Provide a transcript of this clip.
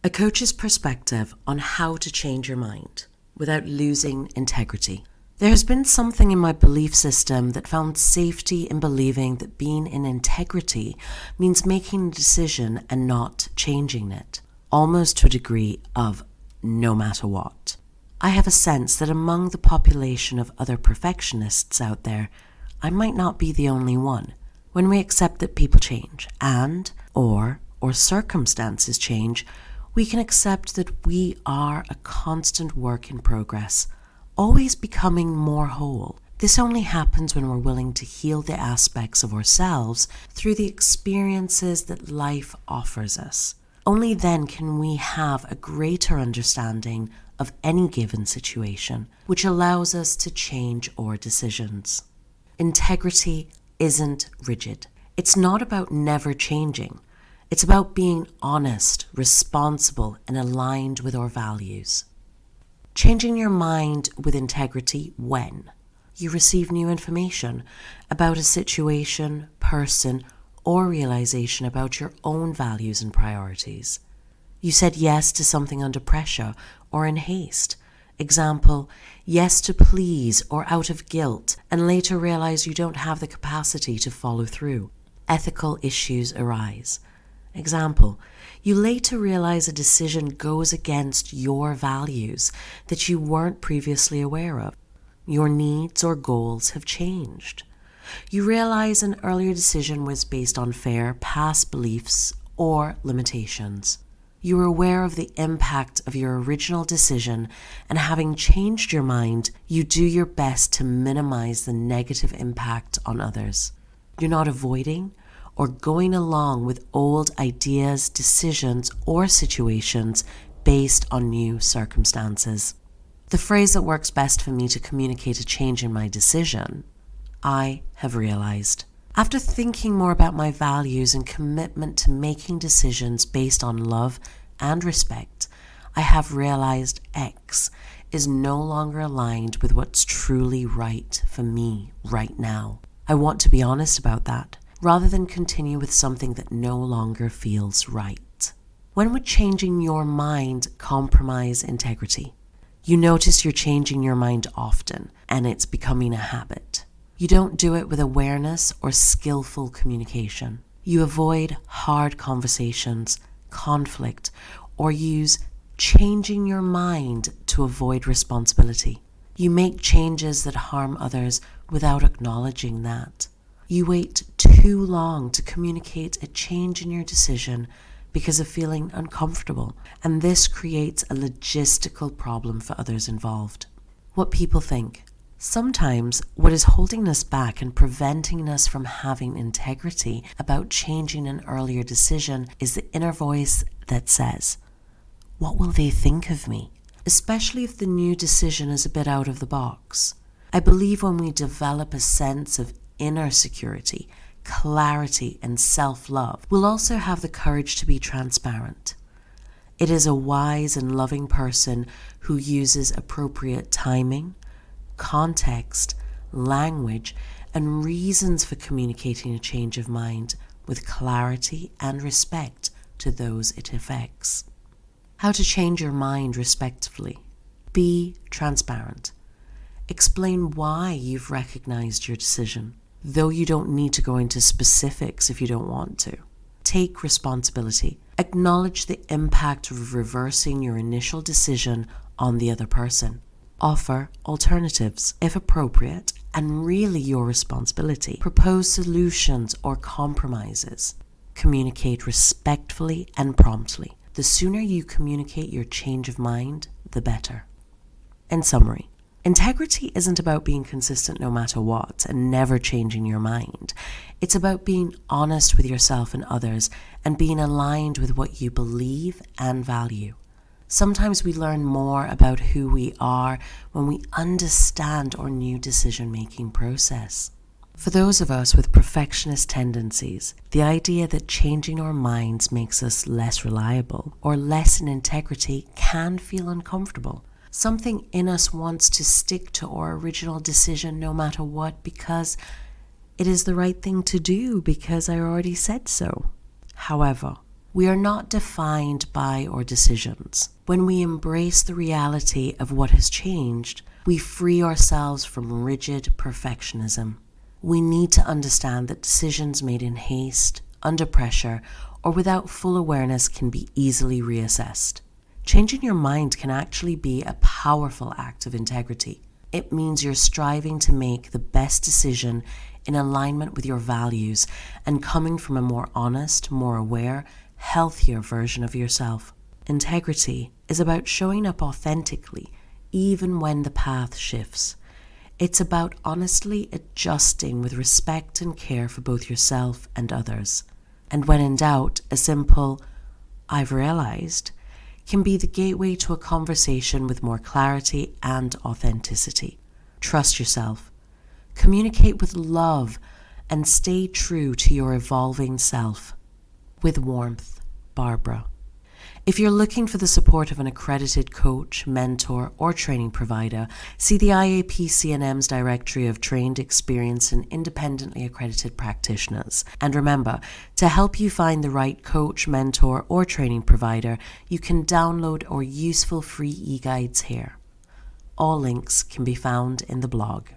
a coach's perspective on how to change your mind without losing integrity. There has been something in my belief system that found safety in believing that being in integrity means making a decision and not changing it, almost to a degree of no matter what. I have a sense that among the population of other perfectionists out there, I might not be the only one. When we accept that people change and or circumstances change, we can accept that we are a constant work in progress, always becoming more whole. This only happens when we're willing to heal the aspects of ourselves through the experiences that life offers us. Only then can we have a greater understanding of any given situation, which allows us to change our decisions. Integrity isn't rigid. It's not about never changing. It's about being honest, responsible, and aligned with our values. Changing your mind with integrity when you receive new information about a situation, person, or realization about your own values and priorities. You said yes to something under pressure or in haste. Example, yes to please or out of guilt, and later realize you don't have the capacity to follow through. Ethical issues arise. Example, you later realize a decision goes against your values that you weren't previously aware of. Your needs or goals have changed. You realize an earlier decision was based on fair past beliefs or limitations. You are aware of the impact of your original decision, and having changed your mind, you do your best to minimize the negative impact on others. You're not avoiding or going along with old ideas, decisions, or situations based on new circumstances. The phrase that works best for me to communicate a change in my decision, I have realized. After thinking more about my values and commitment to making decisions based on love and respect, I have realized X is no longer aligned with what's truly right for me right now. I want to be honest about that, rather than continue with something that no longer feels right. When would changing your mind compromise integrity? You notice you're changing your mind often, and it's becoming a habit. You don't do it with awareness or skillful communication. You avoid hard conversations, conflict, or use changing your mind to avoid responsibility. You make changes that harm others without acknowledging that. You wait too long to communicate a change in your decision because of feeling uncomfortable, and this creates a logistical problem for others involved. What people think. Sometimes what is holding us back and preventing us from having integrity about changing an earlier decision is the inner voice that says, "What will they think of me?" Especially if the new decision is a bit out of the box. I believe when we develop a sense of inner security, clarity, and self-love, we'll also have the courage to be transparent. It is a wise and loving person who uses appropriate timing, context, language, and reasons for communicating a change of mind with clarity and respect to those it affects. How to change your mind respectfully. Be transparent. Explain why you've recognized your decision, though you don't need to go into specifics if you don't want to. Take responsibility. Acknowledge the impact of reversing your initial decision on the other person. Offer alternatives, if appropriate, and really your responsibility. Propose solutions or compromises. Communicate respectfully and promptly. The sooner you communicate your change of mind, the better. In summary, integrity isn't about being consistent no matter what and never changing your mind. It's about being honest with yourself and others and being aligned with what you believe and value. Sometimes we learn more about who we are when we understand our new decision-making process. For those of us with perfectionist tendencies, the idea that changing our minds makes us less reliable or less in integrity can feel uncomfortable. Something in us wants to stick to our original decision no matter what because it is the right thing to do because I already said so. However, We are not defined by our decisions. When we embrace the reality of what has changed, we free ourselves from rigid perfectionism. We need to understand that decisions made in haste, under pressure, or without full awareness can be easily reassessed. Changing your mind can actually be a powerful act of integrity. It means you're striving to make the best decision in alignment with your values and coming from a more honest, more aware, healthier version of yourself. Integrity is about showing up authentically, even when the path shifts. It's about honestly adjusting with respect and care for both yourself and others. And when in doubt, a simple, "I've realized," can be the gateway to a conversation with more clarity and authenticity. Trust yourself. Communicate with love and stay true to your evolving self. With warmth, Barbara. If you're looking for the support of an accredited coach, mentor, or training provider, see the IAPC&M's directory of trained, experienced, and independently accredited practitioners. And remember, to help you find the right coach, mentor, or training provider, you can download our useful free e-guides here. All links can be found in the blog.